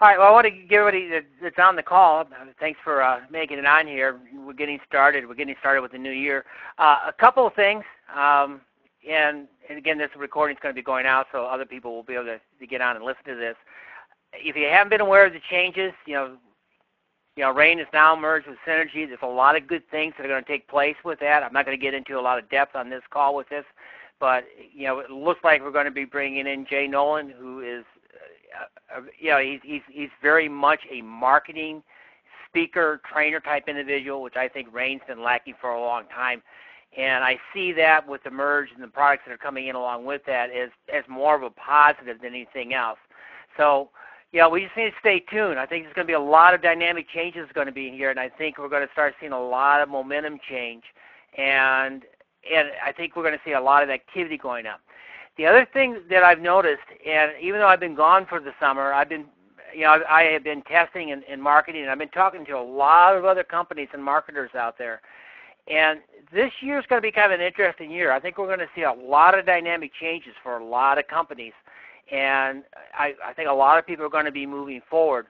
All right, well, I want to give everybody that's on the call, thanks for making it on here. We're getting started. We're getting started with the new year. A couple of things, and again, this recording is going to be going out, so other people will be able to get on and listen to this. If you haven't been aware of the changes, RAIN is now merged with Synergy. There's a lot of good things that are going to take place with that. I'm not going to get into a lot of depth on this call with this, but it looks like we're going to be bringing in Jay Nolan, who is he's very much a marketing speaker, trainer type individual, which I think RAIN's been lacking for a long time. And I see that with the merge and the products that are coming in along with that as more of a positive than anything else. So, we just need to stay tuned. I think there's going to be a lot of dynamic changes going to be in here, and I think we're going to start seeing a lot of momentum change. And I think we're going to see a lot of activity going up. The other thing that I've noticed, and even though I've been gone for the summer, I have been testing and marketing, and I've been talking to a lot of other companies and marketers out there. And this year is going to be kind of an interesting year. I think we're going to see a lot of dynamic changes for a lot of companies, and I think a lot of people are going to be moving forward.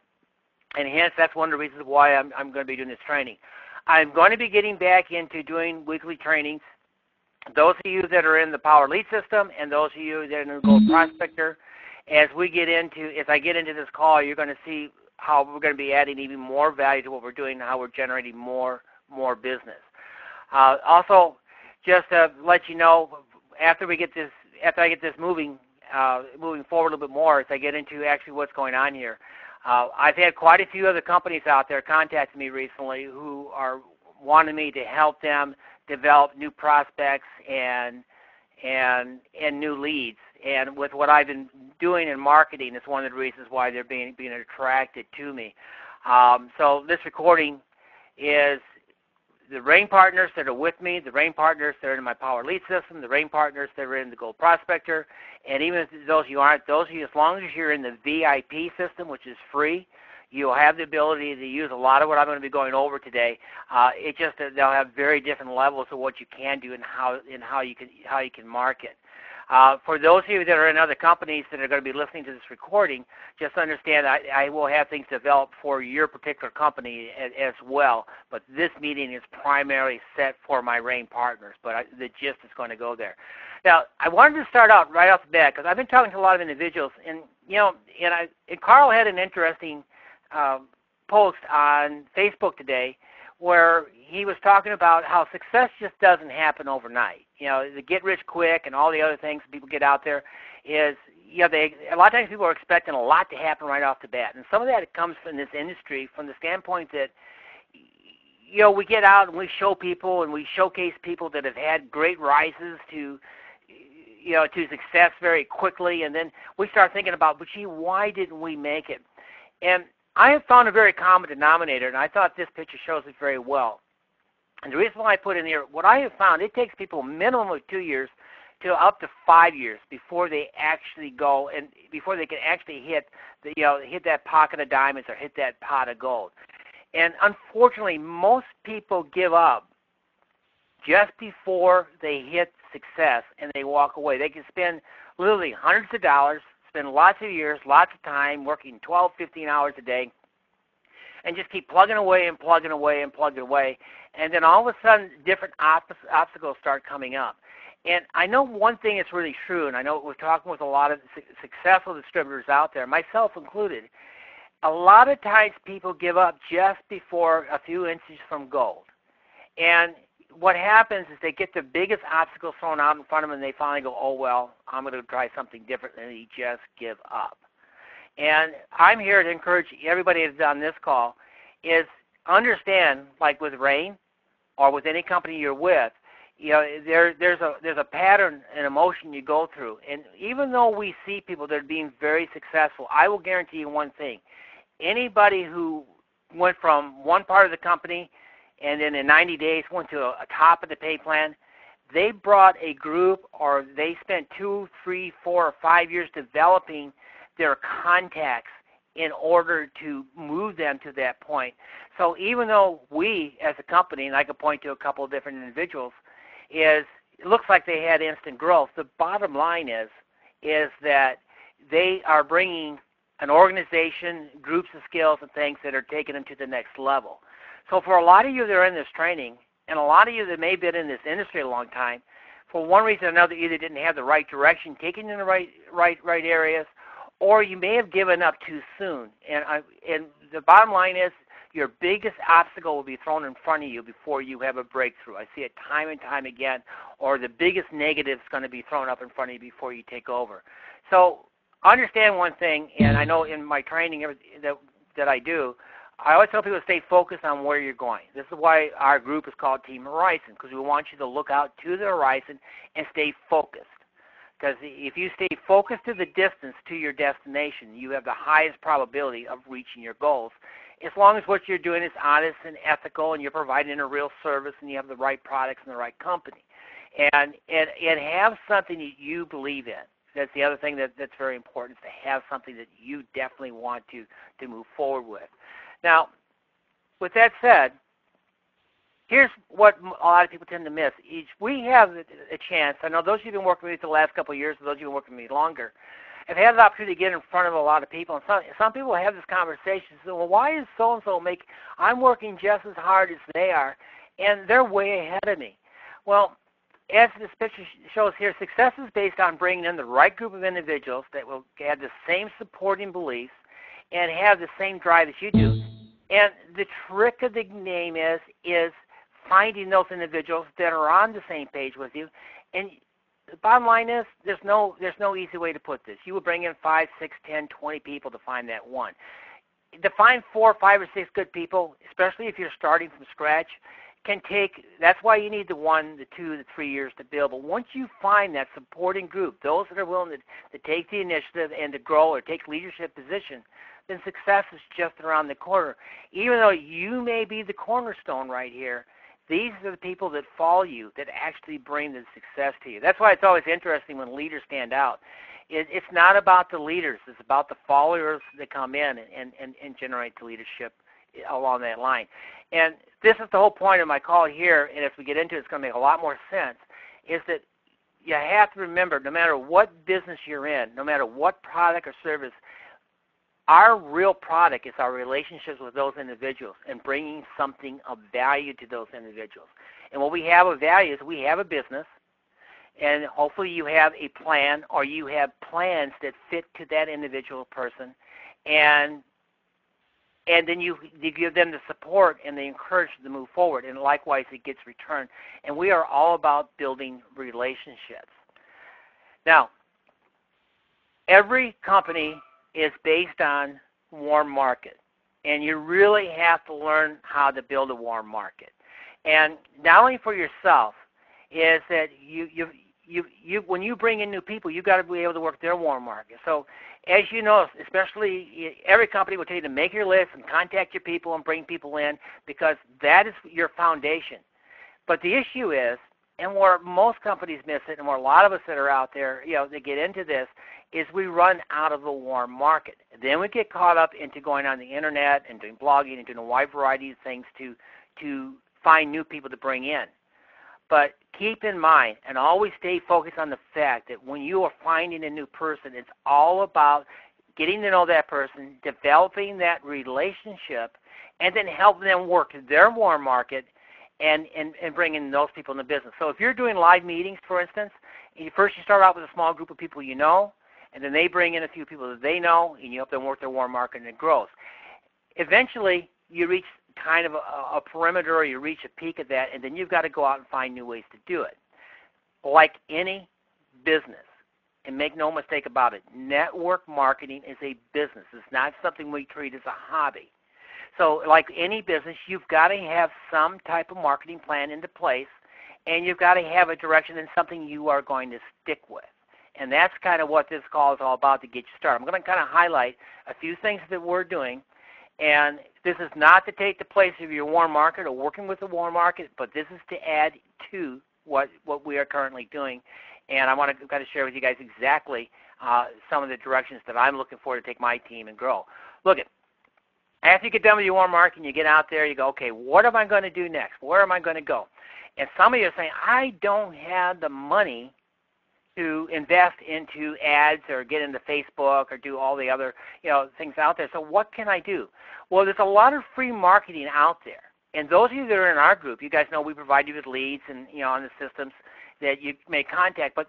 And hence, that's one of the reasons why I'm going to be doing this training. I'm going to be getting back into doing weekly trainings. Those of you that are in the Power Lead System and those of you that are in the Gold Prospector, as I get into this call, you're going to see how we're going to be adding even more value to what we're doing and how we're generating more business. Also, just to let you know, after I get this moving forward a little bit more, as I get into actually what's going on here, I've had quite a few other companies out there contact me recently who are wanting me to help them develop new prospects and new leads. And with what I've been doing in marketing, it's one of the reasons why they're being attracted to me. So this recording is the RAIN partners that are with me, the RAIN partners that are in my Power Lead System, the RAIN partners that are in the Gold Prospector, and even if those of you aren't, those of you, as long as you're in the VIP system, which is free, you'll have the ability to use a lot of what I'm going to be going over today. It's just that they'll have very different levels of what you can do and how you can market. For those of you that are in other companies that are going to be listening to this recording, just understand I will have things developed for your particular company as well. But this meeting is primarily set for my RAIN partners, but the gist is going to go there. Now, I wanted to start out right off the bat because I've been talking to a lot of individuals, and Carl had an interesting post on Facebook today where he was talking about how success just doesn't happen overnight. The get rich quick and all the other things people get out there is, a lot of times people are expecting a lot to happen right off the bat. And some of that comes from this industry from the standpoint that, we get out and we show people and we showcase people that have had great rises to success very quickly. And then we start thinking about, but gee, why didn't we make it? And I have found a very common denominator, and I thought this picture shows it very well. And the reason why I put in here, what I have found, it takes people a minimum of 2 years to up to 5 years before they actually go and before they can actually hit that pocket of diamonds or hit that pot of gold. And unfortunately, most people give up just before they hit success and they walk away. They can spend literally hundreds of dollars, spend lots of years, lots of time working 12, 15 hours a day, and just keep plugging away and plugging away and plugging away. And then all of a sudden, different obstacles start coming up. And I know one thing is really true, and I know we're talking with a lot of successful distributors out there, myself included. A lot of times people give up just before a few inches from gold. And what happens is they get the biggest obstacle thrown out in front of them, and they finally go, oh, well, I'm going to try something different, and they just give up. And I'm here to encourage everybody that's on this call is understand, like with RAIN or with any company you're with, there's a pattern and emotion you go through. And even though we see people that are being very successful, I will guarantee you one thing. Anybody who went from one part of the company and then in 90 days went to a top of the pay plan, they brought a group or they spent 2, 3, 4, or 5 years developing their contacts in order to move them to that point. So even though we as a company, and I could point to a couple of different individuals, it looks like they had instant growth, the bottom line is that they are bringing an organization, groups of skills and things that are taking them to the next level. So for a lot of you that are in this training, and a lot of you that may have been in this industry a long time, for one reason or another, either didn't have the right direction, taken in the right areas, or you may have given up too soon. And the bottom line is, your biggest obstacle will be thrown in front of you before you have a breakthrough. I see it time and time again, or the biggest negative is going to be thrown up in front of you before you take over. So understand one thing, and I know in my training that I do, I always tell people to stay focused on where you're going. This is why our group is called Team Horizon, because we want you to look out to the horizon and stay focused. Because if you stay focused to the distance to your destination, you have the highest probability of reaching your goals, as long as what you're doing is honest and ethical and you're providing a real service and you have the right products and the right company. And have something that you believe in. That's the other thing that's very important, is to have something that you definitely want to move forward with. Now, with that said, here's what a lot of people tend to miss. We have a chance. I know those of you who've been working with me for the last couple of years, and those of you who've been working with me longer, have had the opportunity to get in front of a lot of people. And some people have this conversation, say, well, why is so-and-so I'm working just as hard as they are, and they're way ahead of me. Well, as this picture shows here, success is based on bringing in the right group of individuals that will have the same supporting beliefs and have the same drive as you do. And the trick of the game is finding those individuals that are on the same page with you. And the bottom line is, there's no easy way to put this. You will bring in 5, 6, 10, 20 people to find that one. To find 4, 5, or 6 good people, especially if you're starting from scratch, can take, that's why you need the 1, the 2, the 3 years to build. But once you find that supporting group, those that are willing to take the initiative and to grow or take leadership position, then success is just around the corner. Even though you may be the cornerstone right here, these are the people that follow you that actually bring the success to you. That's why it's always interesting when leaders stand out. It's not about the leaders. It's about the followers that come in and generate the leadership along that line. And this is the whole point of my call here, and as we get into it, it's going to make a lot more sense, is that you have to remember, no matter what business you're in, no matter what product or service, our real product is our relationships with those individuals and bringing something of value to those individuals. And what we have of value is we have a business, and hopefully you have a plan or you have plans that fit to that individual person, and then you give them the support and the encouragement to move forward, and likewise it gets returned. And we are all about building relationships. Now, every company is based on warm market, and you really have to learn how to build a warm market. And not only for yourself, is that when you bring in new people, you've got to be able to work their warm market. So as you know, especially every company will tell you to make your list and contact your people and bring people in, because that is your foundation. But the issue is, and where most companies miss it, and where a lot of us that are out there, they get into this, is we run out of the warm market. Then we get caught up into going on the internet and doing blogging and doing a wide variety of things to find new people to bring in. But keep in mind, and always stay focused on the fact that when you are finding a new person, it's all about getting to know that person, developing that relationship, and then helping them work their warm market and bringing those people in the business. So if you're doing live meetings, for instance, first you start out with a small group of people you know, and then they bring in a few people that they know, and you help them work their warm market, and it grows. Eventually, you reach kind of a perimeter, or you reach a peak of that, and then you've got to go out and find new ways to do it. Like any business, and make no mistake about it, network marketing is a business. It's not something we treat as a hobby. So like any business, you've got to have some type of marketing plan into place, and you've got to have a direction and something you are going to stick with. And that's kind of what this call is all about to get you started. I'm going to kind of highlight a few things that we're doing. And this is not to take the place of your warm market or working with the warm market, but this is to add to what we are currently doing. And I want to kind of share with you guys exactly some of the directions that I'm looking for to take my team and grow. Look, after you get done with your warm market and you get out there, you go, okay, what am I going to do next? Where am I going to go? And some of you are saying, I don't have the money to invest into ads or get into Facebook or do all the other things out there. So what can I do? Well, there's a lot of free marketing out there. And those of you that are in our group, you guys know we provide you with leads and on the systems that you make contact. But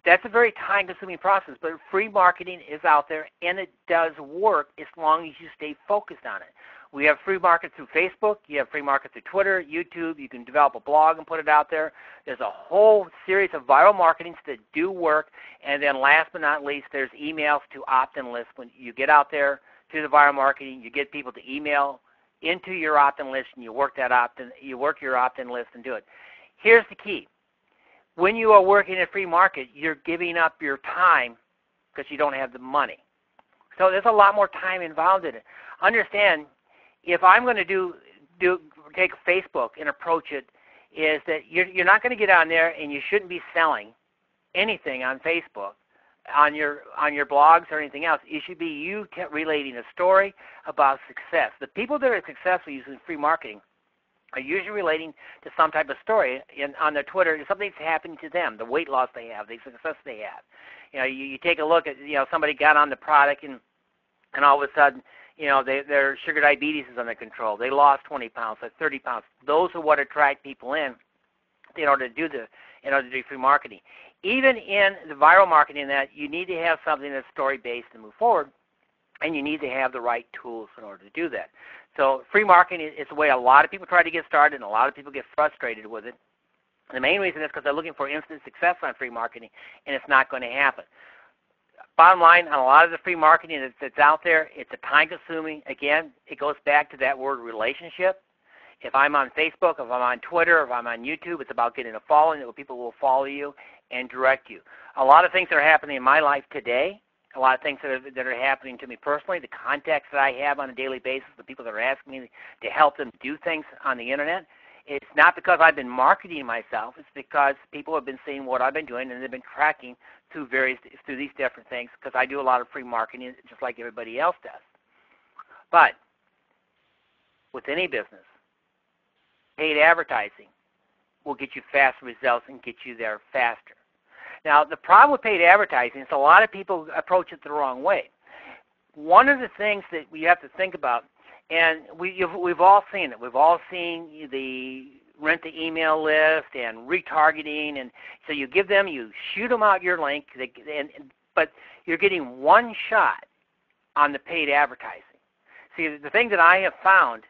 that's a very time-consuming process. But free marketing is out there, and it does work as long as you stay focused on it. We have free market through Facebook. You have free market through Twitter, YouTube. You can develop a blog and put it out there. There's a whole series of viral marketings that do work. And then last but not least, there's emails to opt-in lists. When you get out there to the viral marketing, you get people to email into your opt-in list, and you work your opt-in list and do it. Here's the key. When you are working in a free market, you're giving up your time because you don't have the money. So there's a lot more time involved in it. Understand, if I'm going to take Facebook and approach it, is that you're not going to get on there, and you shouldn't be selling anything on Facebook, on your blogs or anything else. It should be you relating a story about success. The people that are successful using free marketing are usually relating to some type of story on their Twitter, something that's happening to them, the weight loss they have, the success they have. You take a look at, somebody got on the product and all of a sudden, their sugar diabetes is under control. They lost 20 pounds, 30 pounds. Those are what attract people in order to do free marketing. Even in the viral marketing, that you need to have something that's story-based and move forward, and you need to have the right tools in order to do that. So free marketing is the way a lot of people try to get started, and a lot of people get frustrated with it. The main reason is because they're looking for instant success on free marketing, and it's not going to happen. Bottom line, on a lot of the free marketing that's out there, it's a time-consuming. Again, it goes back to that word relationship. If I'm on Facebook, if I'm on Twitter, if I'm on YouTube, it's about getting a following that people will follow you and direct you. A lot of things that are happening in my life today, a lot of things that are happening to me personally, the contacts that I have on a daily basis, the people that are asking me to help them do things on the Internet, it's not because I've been marketing myself. It's because people have been seeing what I've been doing, and they've been tracking through these different things, because I do a lot of free marketing just like everybody else does. But with any business, paid advertising will get you fast results and get you there faster. Now, the problem with paid advertising is a lot of people approach it the wrong way. One of the things that we have to think about, and we've all seen it. We've all seen the rent the email list and retargeting, and so you shoot them out your link, but you're getting one shot on the paid advertising. See, the thing that I have found,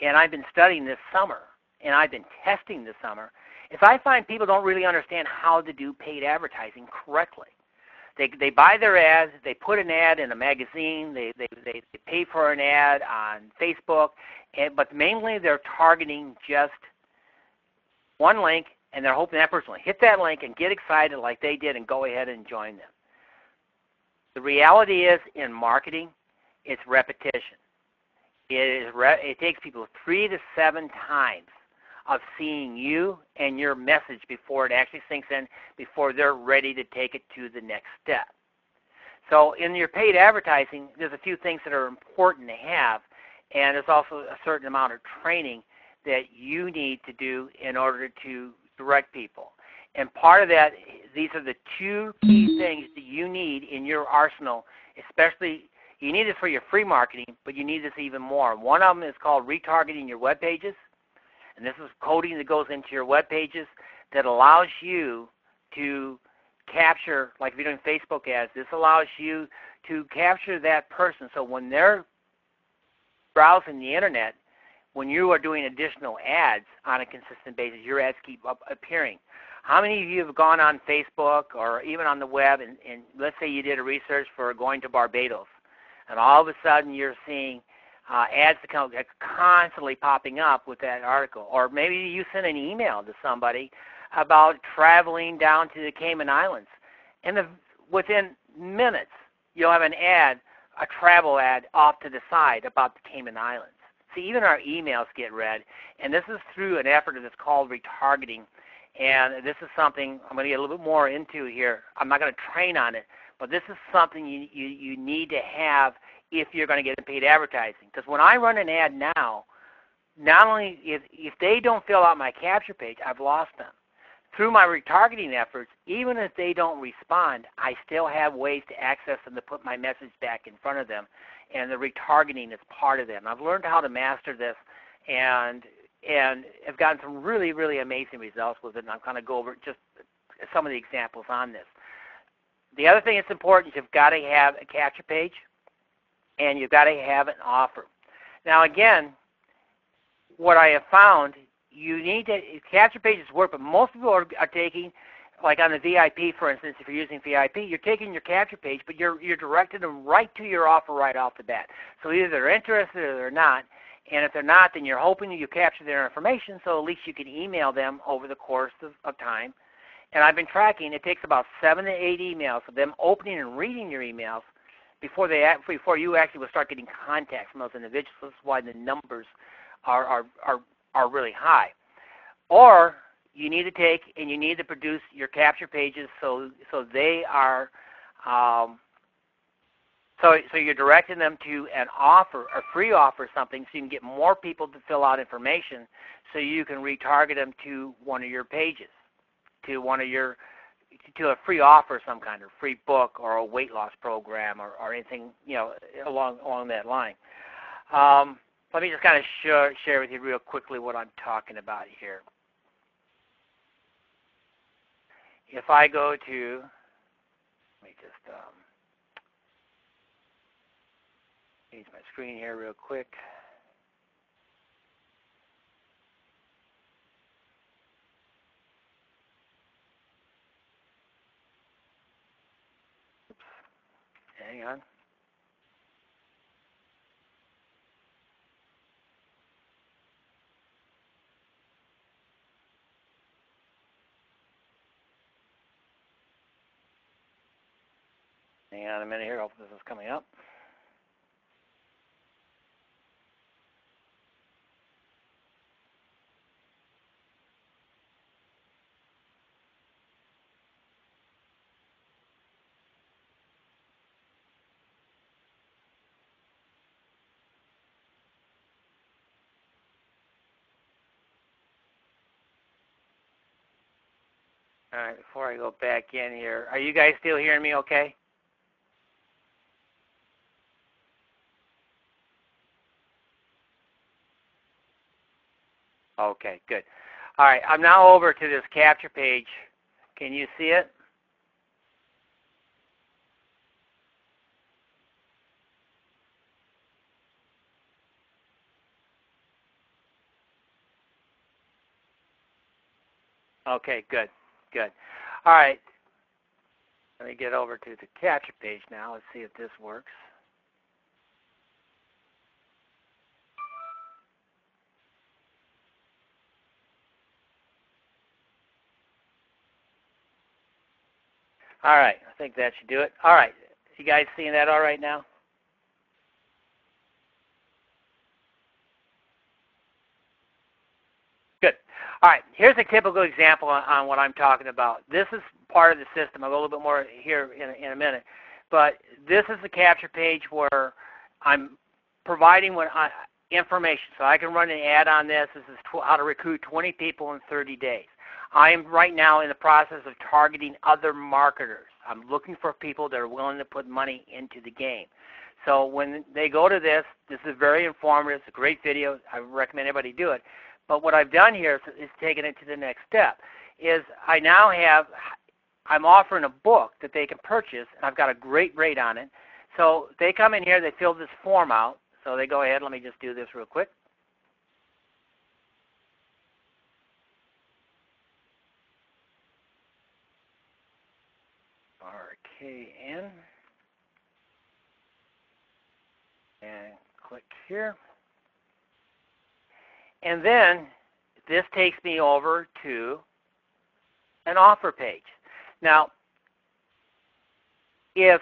and I've been studying this summer, and I've been testing this summer, is I find people don't really understand how to do paid advertising correctly. They buy their ads, they put an ad in a magazine, they pay for an ad on Facebook, but mainly they're targeting just one link, and they're hoping that person will hit that link and get excited like they did and go ahead and join them. The reality is, in marketing, it's repetition. It takes people 3 to 7 times of seeing you and your message before it actually sinks in, before they're ready to take it to the next step. So in your paid advertising, there's a few things that are important to have, and there's also a certain amount of training that you need to do in order to direct people. And part of that, these are the 2 key things that you need in your arsenal, especially you need it for your free marketing, but you need this even more. One of them is called retargeting your web pages. And this is coding that goes into your web pages that allows you to capture, like if you're doing Facebook ads, this allows you to capture that person. So when they're browsing the Internet, when you are doing additional ads on a consistent basis, your ads keep appearing. How many of you have gone on Facebook or even on the web, and let's say you did a research for going to Barbados, and all of a sudden you're seeing ads that come constantly popping up with that article. Or maybe you send an email to somebody about traveling down to the Cayman Islands. And within minutes, you'll have an ad, a travel ad off to the side about the Cayman Islands. See, even our emails get read. And this is through an effort that's called retargeting. And this is something I'm going to get a little bit more into here. I'm not going to train on it, but this is something you need to have if you're going to get paid advertising. Because when I run an ad now, not only if they don't fill out my capture page, I've lost them. through my retargeting efforts, even if they don't respond, I still have ways to access them to put my message back in front of them, and the retargeting is part of them. I've learned how to master this, and have gotten some really, really amazing results with it, and I'm going to go over just some of the examples on this. The other thing that's important is you've got to have a capture page, and you've got to have an offer. Now, again, what I have found, you need to, capture pages work, but most people are taking, like on the VIP, for instance, if you're using VIP, you're taking your capture page, but you're directing them right to your offer right off the bat. So either they're interested or they're not, and if they're not, then you're hoping that you capture their information, so at least you can email them over the course of time. And I've been tracking, it takes about 7 to 8 emails of them opening and reading your emails before you actually will start getting contact from those individuals. That's why the numbers are really high. Or you need to take and you need to produce your capture pages so they are so you're directing them to an offer, a free offer, something, so you can get more people to fill out information, so you can retarget them to one of your pages, to a free offer of some kind, or free book, or a weight loss program, or anything, along that line. Let me just kind of share with you real quickly what I'm talking about here. If I go to, let me just change my screen here real quick. Oops. Hang on. Hang on a minute here. Hopefully this is coming up. All right, before I go back in here, are you guys still hearing me okay? Okay, good. All right, I'm now over to this capture page. Can you see it? Okay, good, good. All right, let me get over to the capture page now. Let's see if this works. All right, I think that should do it. All right, you guys seeing that all right now? Good. All right, here's a typical example on what I'm talking about. This is part of the system. I'll go a little bit more here in a minute. But this is the capture page where I'm providing information. So I can run an ad on this. This is how to recruit 20 people in 30 days. I am right now in the process of targeting other marketers. I'm looking for people that are willing to put money into the game. So when they go to this is very informative. It's a great video. I recommend everybody do it. But what I've done here is taken it to the next step. I'm offering a book that they can purchase, and I've got a great rate on it. So they come in here, they fill this form out. So they go ahead. Let me just do this real quick. RKN. And click here. And then this takes me over to an offer page. Now, if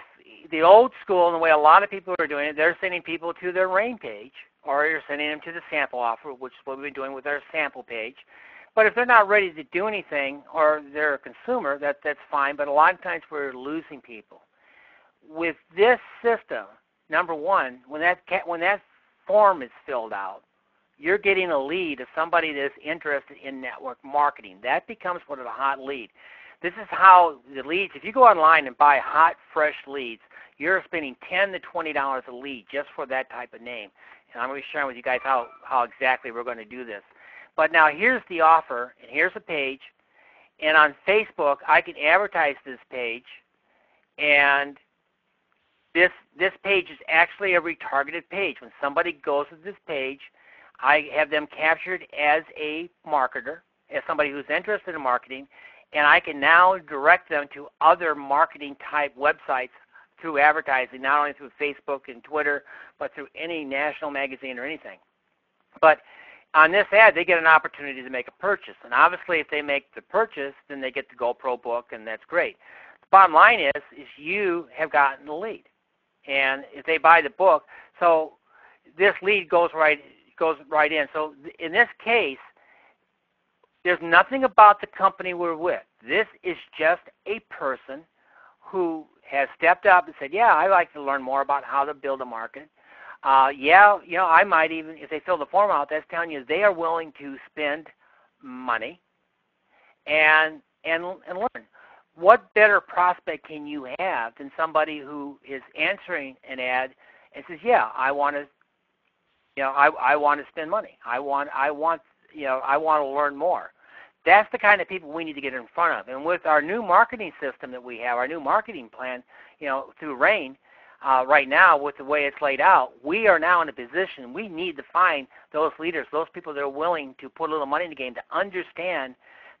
the old school and the way a lot of people are doing it, they're sending people to their RAIN page, or you're sending them to the sample offer, which is what we've been doing with our sample page. But if they're not ready to do anything, or they're a consumer, that's fine. But a lot of times we're losing people. With this system, number one, when that form is filled out, you're getting a lead of somebody that's interested in network marketing. That becomes what is a hot lead. This is how the leads, if you go online and buy hot, fresh leads, you're spending $10 to $20 a lead just for that type of name. And I'm going to be sharing with you guys how exactly we're going to do this. But now here's the offer, and here's a page. And on Facebook, I can advertise this page, and this page is actually a retargeted page. When somebody goes to this page, I have them captured as a marketer, as somebody who's interested in marketing, and I can now direct them to other marketing type websites through advertising, not only through Facebook and Twitter, but through any national magazine or anything. But on this ad, they get an opportunity to make a purchase. And obviously, if they make the purchase, then they get the GoPro book, and that's great. The bottom line is you have gotten the lead. And if they buy the book, so this lead goes right in. So in this case, there's nothing about the company we're with. This is just a person who has stepped up and said, yeah, I'd like to learn more about how to build a market. Yeah, you know, I might even, if they fill the form out, that's telling you they are willing to spend money and learn. What better prospect can you have than somebody who is answering an ad and says, yeah, I want to, you know, I want to spend money. I want to learn more. That's the kind of people we need to get in front of. And with our new marketing system that we have, our new marketing plan, you know, through RAIN, right now with the way it's laid out, we are now in a position we need to find those leaders, those people that are willing to put a little money in the game to understand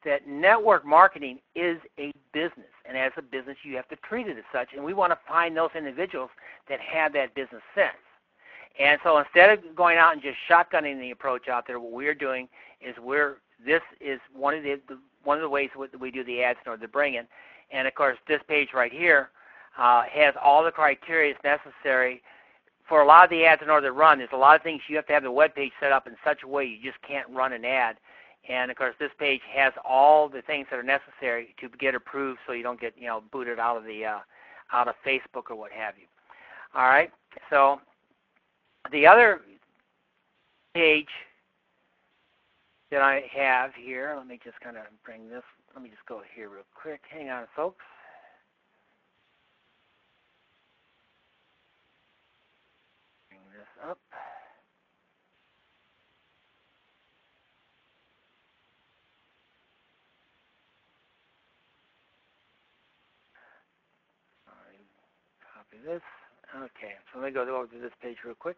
that network marketing is a business. And as a business, you have to treat it as such. And we want to find those individuals that have that business sense. And so instead of going out and just shotgunning the approach out there, what we're doing is this is one of the ways that we do the ads in order to bring in. And of course, this page right here has all the criteria necessary for a lot of the ads in order to run. There's a lot of things you have to have the web page set up in such a way you just can't run an ad. And of course, this page has all the things that are necessary to get approved, so you don't get booted out of Facebook or what have you. All right. So the other page that I have here, let me just kind of bring this. Let me just go here real quick. Hang on, folks. Bring this up. Copy this. Okay, so let me go over to this page real quick.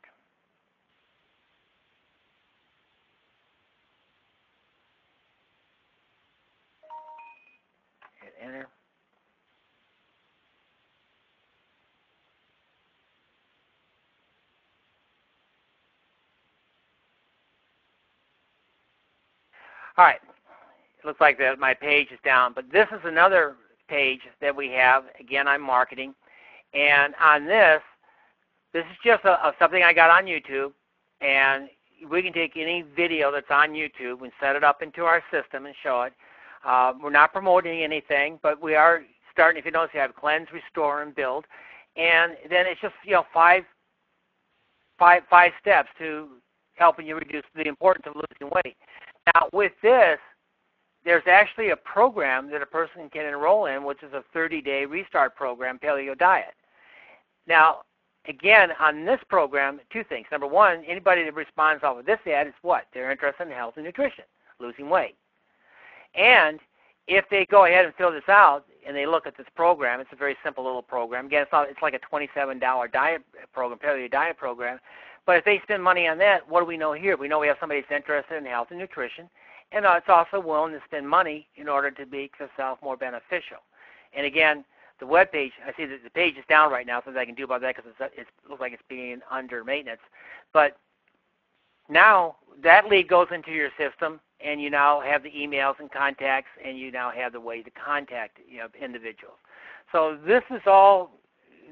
Hit enter. All right, it looks like that my page is down, but this is another page that we have. Again, I'm marketing, and on this is just something I got on YouTube, and we can take any video that's on YouTube and set it up into our system and show it. We're not promoting anything, but we are starting. If you notice, you have cleanse, restore, and build, and then it's just five steps to helping you reduce the importance of losing weight. Now, with this, there's actually a program that a person can enroll in, which is a 30-day restart program, paleo diet. Now, again, on this program, two things. Number one, anybody that responds off of this ad is what? They're interested in health and nutrition, losing weight. And if they go ahead and fill this out and they look at this program, it's a very simple little program. Again, it's like a $27 diet program, paleo diet program. But if they spend money on that, what do we know here? We know we have somebody that's interested in health and nutrition, and it's also willing to spend money in order to make themselves more beneficial. And again, the web page, I see that the page is down right now, so I can do about that because it looks like it's being under maintenance. But now that lead goes into your system, and you now have the emails and contacts, and you now have the way to contact individuals. So this is all.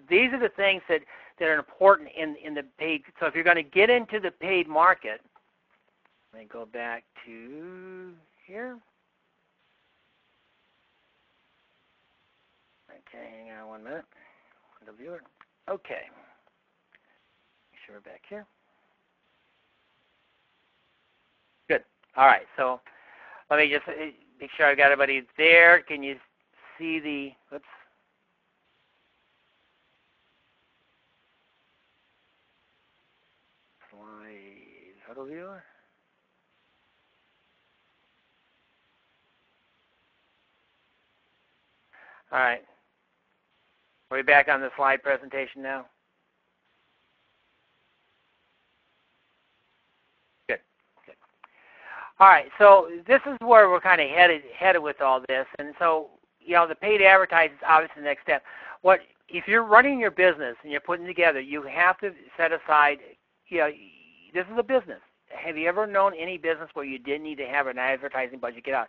These are the things that are important in the paid. So if you're going to get into the paid market, let me go back to here. Okay, hang on 1 minute. The viewer. Okay. Make sure we're back here. All right, so let me just make sure I got everybody there. Can you see the, oops. Slide, photo viewer. All right. Are we back on the slide presentation now? Good. Good. All right. So this is where we're kind of headed with all this, and so the paid advertising is obviously the next step. What if you're running your business and you're putting together? You have to set aside. This is a business. Have you ever known any business where you didn't need to have an advertising budget get out?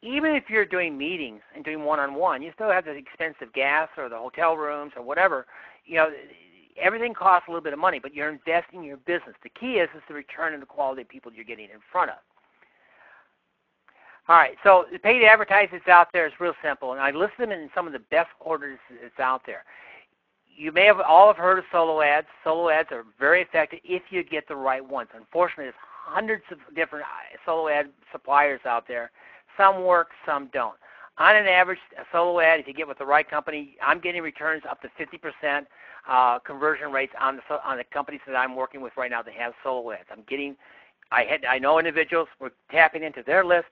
Even if you're doing meetings and doing one-on-one, you still have the expensive gas or the hotel rooms or whatever. Everything costs a little bit of money, but you're investing in your business. The key is the return and the quality of people you're getting in front of. All right, so the paid advertising that's out there is real simple, and I list them in some of the best orders that's out there. You may have all have heard of solo ads. Solo ads are very effective if you get the right ones. Unfortunately, there's hundreds of different solo ad suppliers out there. Some work, some don't. On an average, a solo ad, if you get with the right company, I'm getting returns up to 50% conversion rates on the companies that I'm working with right now that have solo ads. I know individuals. We're tapping into their list,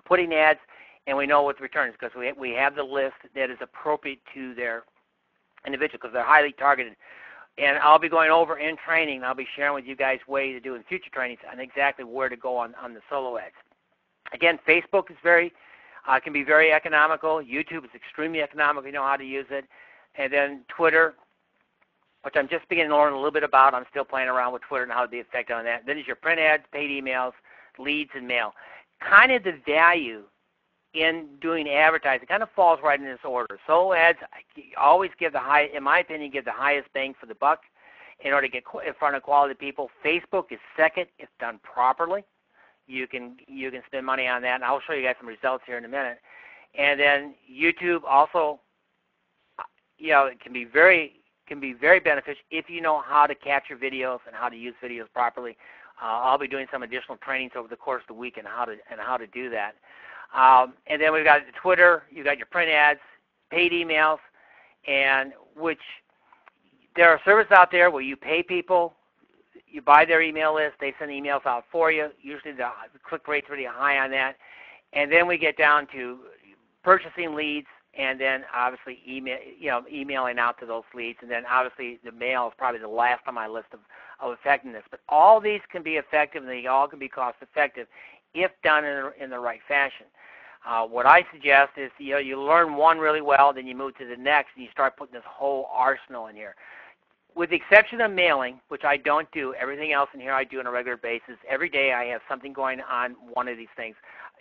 putting ads, and we know what the return is because we have the list that is appropriate to their individual because they're highly targeted. And I'll be going over in training. I'll be sharing with you guys ways to do in future trainings on exactly where to go on the solo ads. Again, Facebook is can be very economical. YouTube is extremely economical. You know how to use it. And then Twitter, which I'm just beginning to learn a little bit about. I'm still playing around with Twitter and how to be effective on that. Then there's your print ads, paid emails, leads, and mail. Kind of the value in doing advertising kind of falls right in this order. Solo ads always in my opinion, give the highest bang for the buck in order to get in front of quality people. Facebook is second if done properly. You can spend money on that, and I'll show you guys some results here in a minute. And then YouTube also, it can be very beneficial if you know how to capture videos and how to use videos properly. I'll be doing some additional trainings over the course of the week on how to do that. And then we've got Twitter. You got your print ads, paid emails, and which there are services out there where you pay people. You buy their email list. They send emails out for you. Usually the click rate's really high on that. And then we get down to purchasing leads, and then obviously emailing out to those leads. And then obviously the mail is probably the last on my list of effectiveness. But all these can be effective, and they all can be cost effective if done in the right fashion. What I suggest is you learn one really well, then you move to the next, and you start putting this whole arsenal in here. With the exception of mailing, which I don't do, everything else in here I do on a regular basis. Every day I have something going on one of these things,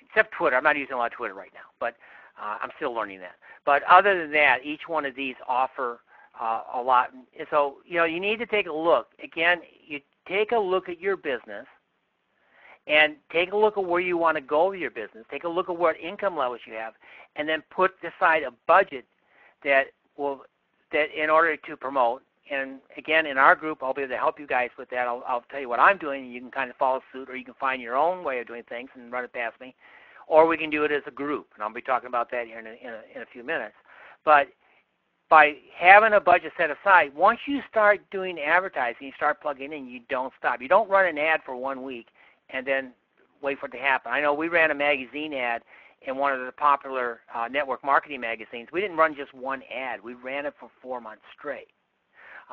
except Twitter. I'm not using a lot of Twitter right now, but I'm still learning that. But other than that, each one of these offer a lot. And so, you need to take a look. Again, you take a look at your business and take a look at where you want to go with your business. Take a look at what income levels you have, and then put aside a budget that in order to promote. And again, in our group, I'll be able to help you guys with that. I'll tell you what I'm doing, and you can kind of follow suit, or you can find your own way of doing things and run it past me, or we can do it as a group, and I'll be talking about that here in a few minutes. But by having a budget set aside, once you start doing advertising, you start plugging in, you don't stop. You don't run an ad for 1 week and then wait for it to happen. I know we ran a magazine ad in one of the popular network marketing magazines. We didn't run just one ad. We ran it for 4 months straight.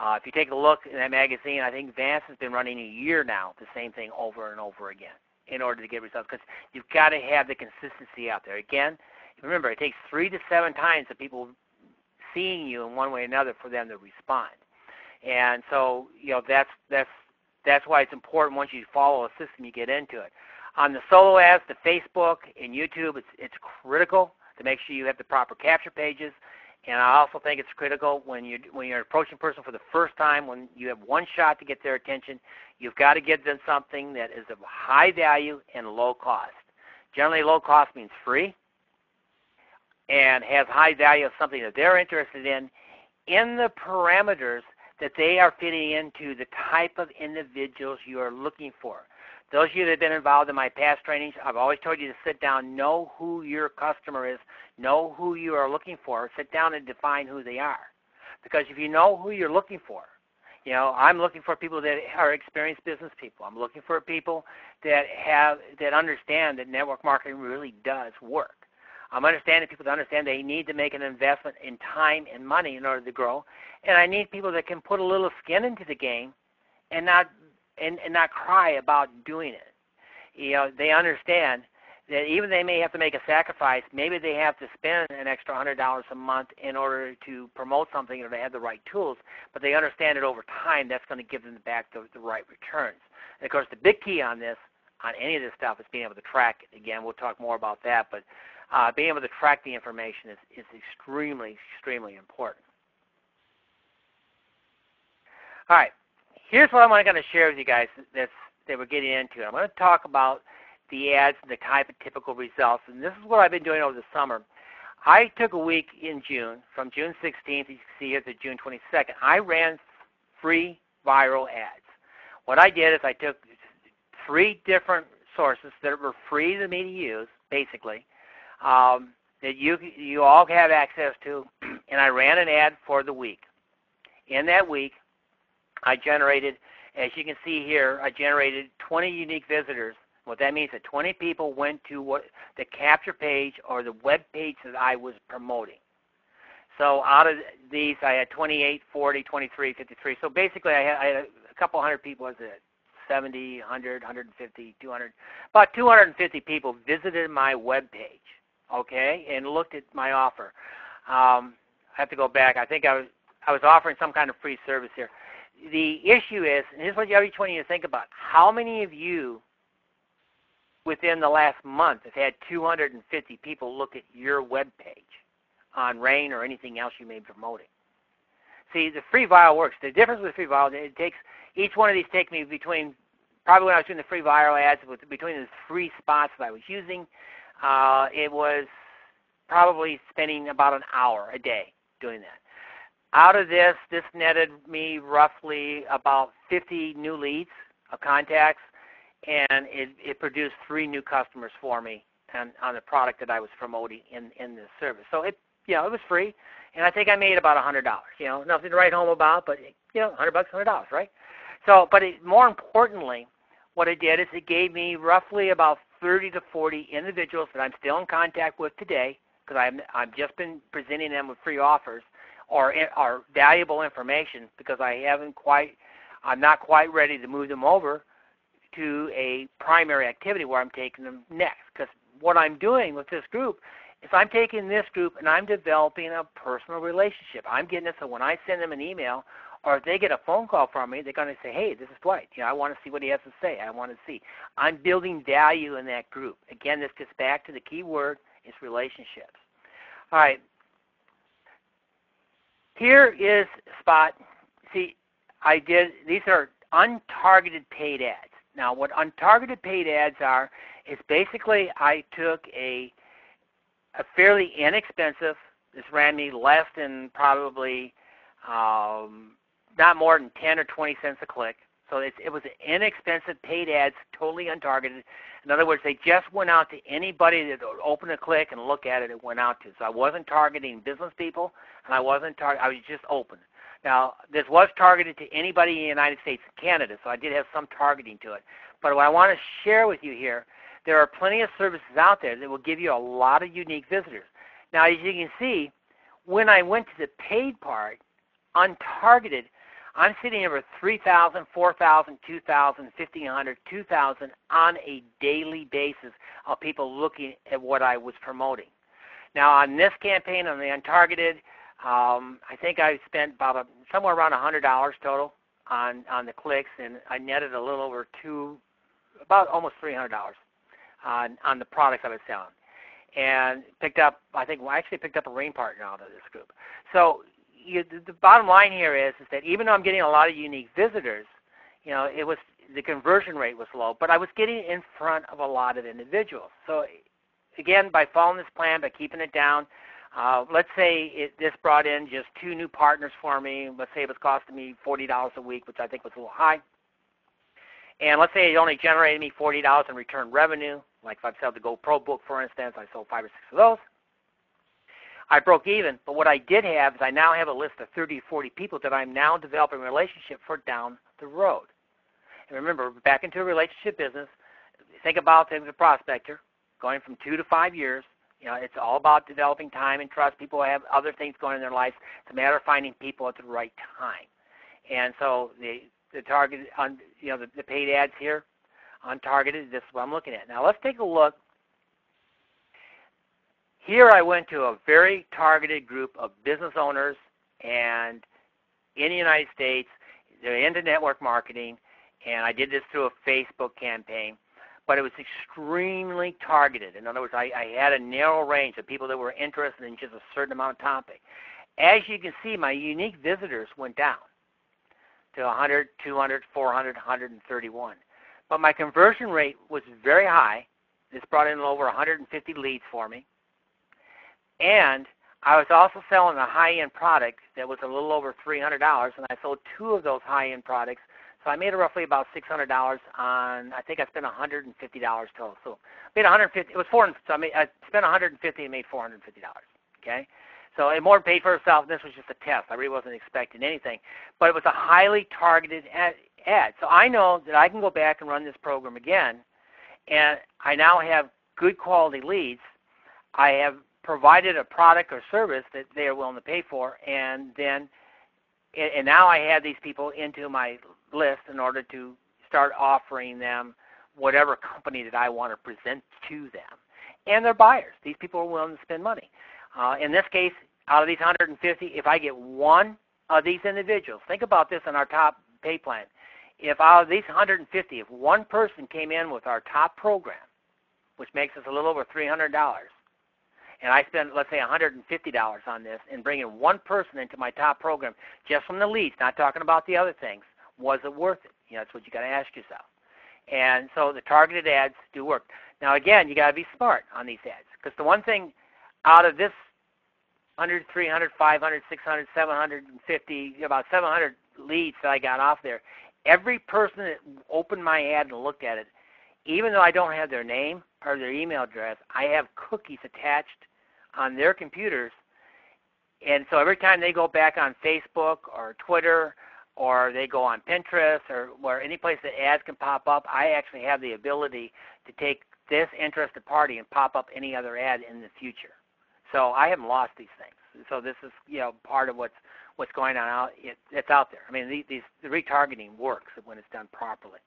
If you take a look in that magazine, I think Vance has been running a year now, the same thing over and over again in order to get results, because you've got to have the consistency out there. Again, remember, it takes 3 to 7 times of people seeing you in one way or another for them to respond. And so, that's why it's important once you follow a system, you get into it. On the solo ads, the Facebook and YouTube, it's critical to make sure you have the proper capture pages. And I also think it's critical when you're approaching a person for the first time, when you have one shot to get their attention, you've got to give them something that is of high value and low cost. Generally, low cost means free and has high value of something that they're interested in the parameters that they are fitting into the type of individuals you are looking for. Those of you that have been involved in my past trainings, I've always told you to sit down, know who your customer is, know who you are looking for, sit down and define who they are. Because if you know who you're looking for, I'm looking for people that are experienced business people. I'm looking for people that understand that network marketing really does work. I'm understanding people that understand they need to make an investment in time and money in order to grow, and I need people that can put a little skin into the game and not cry about doing it. They understand that even they may have to make a sacrifice. Maybe they have to spend an extra $100 a month in order to promote something, or they have the right tools, but they understand that over time that's going to give them back the right returns. And of course, the big key on any of this stuff is being able to track it. Again, we'll talk more about that, but being able to track the information is extremely, extremely important. All right, here's what I'm going to share with you guys that we're getting into. I'm going to talk about the ads and the type of typical results, and this is what I've been doing over the summer. I took a week in June, from June 16th, you can see here, to June 22nd. I ran free viral ads. What I did is I took 3 different sources that were free to me to use, basically, that you all have access to, and I ran an ad for the week. In that week, I generated, as you can see here, I generated 20 unique visitors. What that means is that 20 people went to the capture page or the web page that I was promoting. So out of these, I had 28, 40, 23, 53. So basically, I had a couple hundred people. Was it 70, 100, 150, 200? About 250 people visited my web page, okay, and looked at my offer. I have to go back. I think I was offering some kind of free service here. The issue is, and here's what each one of you think about: how many of you within the last month have had 250 people look at your web page on RAIN or anything else you may be promoting? See, the free viral works. The difference with free viral, it takes, each one of these take me between, probably when I was doing the free viral ads, between the 3 spots that I was using, it was probably spending about an hour a day doing that. Out of this netted me roughly about 50 new leads of contacts, and it produced 3 new customers for me on the product that I was promoting in this service. So it was free, and I think I made about $100. Nothing to write home about, but $100, $100, right? So, but more importantly, what it did is it gave me roughly about 30 to 40 individuals that I'm still in contact with today, because I've just been presenting them with free offers or valuable information, because I'm not quite ready to move them over to a primary activity where I'm taking them next. Because what I'm doing with this group is I'm taking this group and I'm developing a personal relationship. I'm getting it so when I send them an email or if they get a phone call from me, they're going to say, hey, this is Dwight. I want to see what he has to say. I want to see. I'm building value in that group. Again, this gets back to the key word, is relationships. All right. Here is a spot. See, these are untargeted paid ads. Now, what untargeted paid ads are is basically I took a fairly inexpensive, this ran me less than probably not more than 10 or 20 cents a click. So it was an inexpensive paid ads, totally untargeted. In other words, they just went out to anybody that would open a click and look at it, it went out to. So I wasn't targeting business people, and I was just open. Now, this was targeted to anybody in the United States and Canada, so I did have some targeting to it. But what I want to share with you here, there are plenty of services out there that will give you a lot of unique visitors. Now, as you can see, when I went to the paid part, untargeted, I'm sitting over 3,000, 4,000, 2,000, 1,500, 2,000 on a daily basis of people looking at what I was promoting. Now, on this campaign, on the untargeted, I think I spent somewhere around $100 total on the clicks, and I netted a little over about almost $300 on the products I was selling, and picked up, I actually picked up a RAIN partner out of this group. So the bottom line here is that even though I'm getting a lot of unique visitors, the conversion rate was low, but I was getting in front of a lot of individuals. So again, by following this plan, by keeping it down, Let's say this brought in just 2 new partners for me. Let's say it was costing me $40 a week, which I think was a little high. And let's say it only generated me $40 in return revenue. Like if I sold the GoPro book, for instance, I sold 5 or 6 of those. I broke even, but what I did have is I now have a list of 30 or 40 people that I'm now developing a relationship for down the road. And remember, back into a relationship business, think about things as a prospector, going from 2 to 5 years. It's all about developing time and trust. People have other things going on in their lives. It's a matter of finding people at the right time. And so the target on the paid ads here, untargeted, this is what I'm looking at. Now let's take a look. Here I went to a very targeted group of business owners and in the United States. They're into network marketing, and I did this through a Facebook campaign, but it was extremely targeted. In other words, I had a narrow range of people that were interested in just a certain amount of topic. As you can see, my unique visitors went down to 100, 200, 400, 131. But my conversion rate was very high. This brought in over 150 leads for me. And I was also selling a high-end product that was a little over $300, and I sold 2 of those high-end products. So I made roughly about $600 on. I think I spent $150 total. So I made 150. It was 400. So I spent 150 and made $450. Okay. So it more than paid for itself. This was just a test. I really wasn't expecting anything, but it was a highly targeted ad. So I know that I can go back and run this program again, and I now have good quality leads. I have provided a product or service that they are willing to pay for, and now I have these people into my list in order to start offering them whatever company that I want to present to them. And they're buyers. These people are willing to spend money. In this case, out of these 150, if I get one of these individuals, think about this in our top pay plan. If out of these 150, if one person came in with our top program, which makes us a little over $300, and I spend, let's say, $150 on this, and bringing one person into my top program just from the leads, not talking about the other things, was it worth it? That's what you got to ask yourself. And so the targeted ads do work. Now, again, you got to be smart on these ads, because the one thing out of this 100, 300, 500, 600, 750, about 700 leads that I got off there, every person that opened my ad and looked at it, even though I don't have their name or their email address, I have cookies attached on their computers. And so every time they go back on Facebook or Twitter, or they go on Pinterest, or where any place that ads can pop up, I actually have the ability to take this interested party and pop up any other ad in the future. So I haven't lost these things. So this is part of what's going on out. It's out there. I mean, the retargeting works when it's done properly.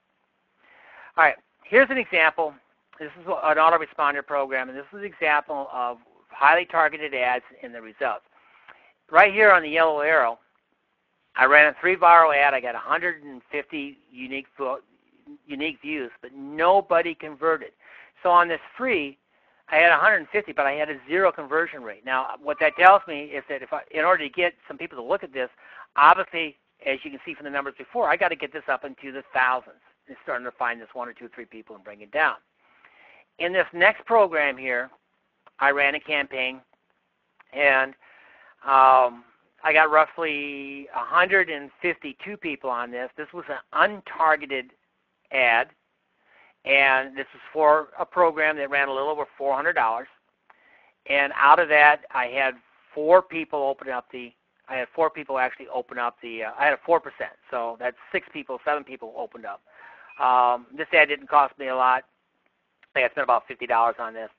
All right, here's an example. This is an autoresponder program, and this is an example of highly targeted ads and the results. Right here on the yellow arrow, I ran a 3 viral ad. I got 150 unique views, but nobody converted. So on this free, I had 150, but I had a 0 conversion rate. Now, what that tells me is that in order to get some people to look at this, obviously, as you can see from the numbers before, I got to get this up into the thousands. And starting to find this 1 or 2 or 3 people and bring it down. In this next program here, I ran a campaign, and I got roughly 152 people on this. This was an untargeted ad, and this was for a program that ran a little over $400. And out of that, I had 4 people open up the. I had 4 people actually open up the. I had a 4%, so that's 6 people, 7 people opened up. This ad didn't cost me a lot. I think I spent about $50 on this.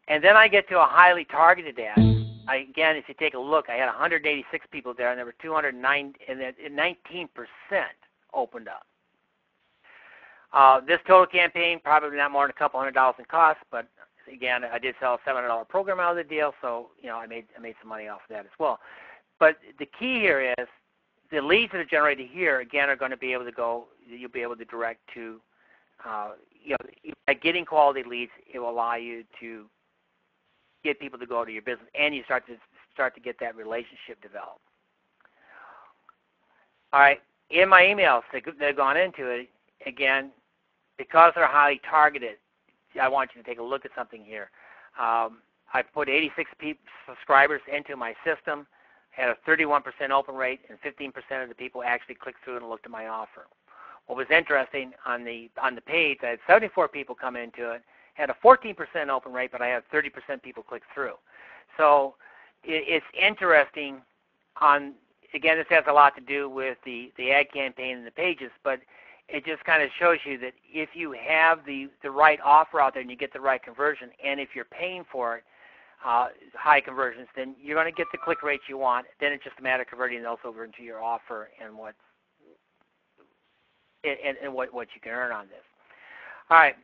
And then I get to a highly targeted ad. Again, if you take a look, I had 186 people there, and there were 209, and 19% opened up. This total campaign, probably not more than a couple $100 in cost, but again, I did sell a $700 program out of the deal, so I made some money off of that as well. But the key here is the leads that are generated here, again, are going to be able to go. You'll be able to direct to, by getting quality leads, it will allow you to get people to go to your business, and you start to get that relationship developed. All right, in my emails that have gone into it, again, because they're highly targeted, I want you to take a look at something here. I I put 86 subscribers into my system, had a 31% open rate, and 15% of the people actually clicked through and looked at my offer. What was interesting on the page, I had 74 people come into it, had a 14% open rate, but I had 30% people click through. So it's interesting. Again, this has a lot to do with the ad campaign and the pages, but it just kind of shows you that if you have the right offer out there and you get the right conversion, and if you're paying for it, high conversions, then you're going to get the click rates you want. Then it's just a matter of converting those over into your offer and what you can earn on this. All right,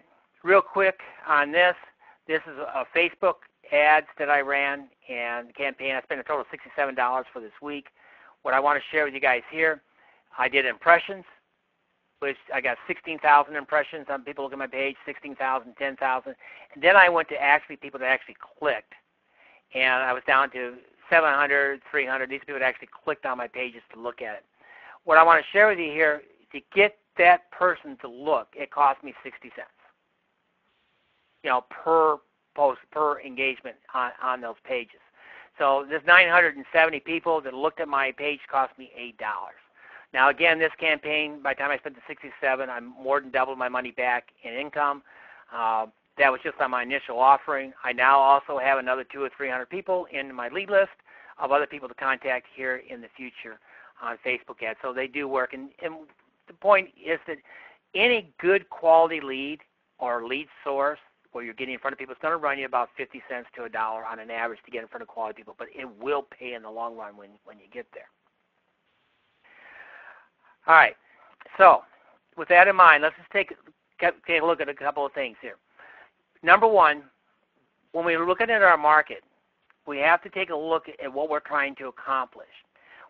real quick on this. This is a Facebook ads that I ran and campaign. I spent a total of $67 for this week. What I want to share with you guys here, I did impressions, which I got 16,000 impressions on people looking at my page, 16,000, 10,000. And then I went to actually people that actually clicked. And I was down to 700, 300. These people that actually clicked on my pages to look at it. What I want to share with you here, to get that person to look, it cost me 60 cents. Per post, per engagement on those pages. So this 970 people that looked at my page cost me $8. Now again, this campaign, by the time I spent the 67, I'm more than doubled my money back in income. That was just on my initial offering. I now also have another 200 or 300 people in my lead list of other people to contact here in the future on Facebook ads. So they do work. And the point is that any good quality lead or lead source where you're getting in front of people, it's going to run you about 50 cents to $1 on an average to get in front of quality people, but it will pay in the long run when you get there. All right, so with that in mind, let's just take a look at a couple of things here. Number one, when we're looking at our market, we have to take a look at what we're trying to accomplish.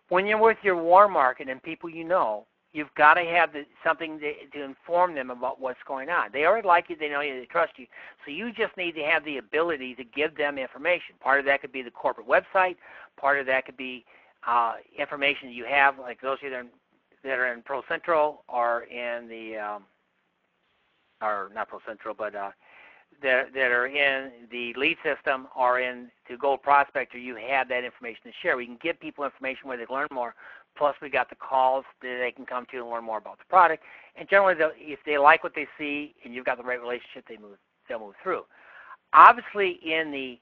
When you're with your warm market and people you know, you've got to have something to inform them about what's going on. They already like you, they know you, they trust you. So you just need to have the ability to give them information. Part of that could be the corporate website. Part of that could be information you have, like those of you that are in Pro Central or in the, or not Pro Central, but that are in the lead system or in the Gold Prospector, you have that information to share. We can give people information where they learn more. Plus, we got the calls that they can come to and learn more about the product. And generally, if they like what they see and you've got the right relationship, they'll move through. Obviously, in the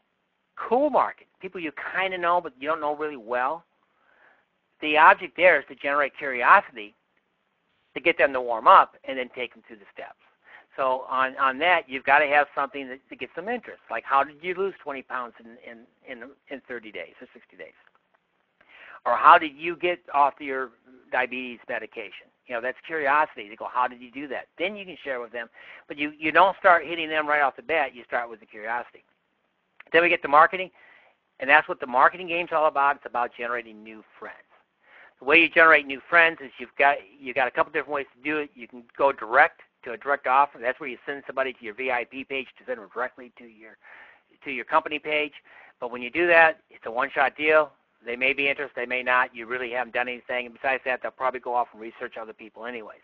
cool market, people you kind of know but you don't know really well, the object there is to generate curiosity to get them to warm up and then take them through the steps. So on that, you've got to have something that gets them interest. Like, how did you lose 20 pounds in 30 days or 60 days? Or how did you get off your diabetes medication? That's curiosity. They go, how did you do that? Then you can share with them. But you don't start hitting them right off the bat. You start with the curiosity. Then we get to marketing, and that's what the marketing game's all about. It's about generating new friends. The way you generate new friends is you've got a couple different ways to do it. You can go direct to a direct offer. That's where you send somebody to your VIP page to send them directly to your company page. But when you do that, it's a one-shot deal. They may be interested, they may not. You really haven't done anything. And besides that, they'll probably go off and research other people anyways.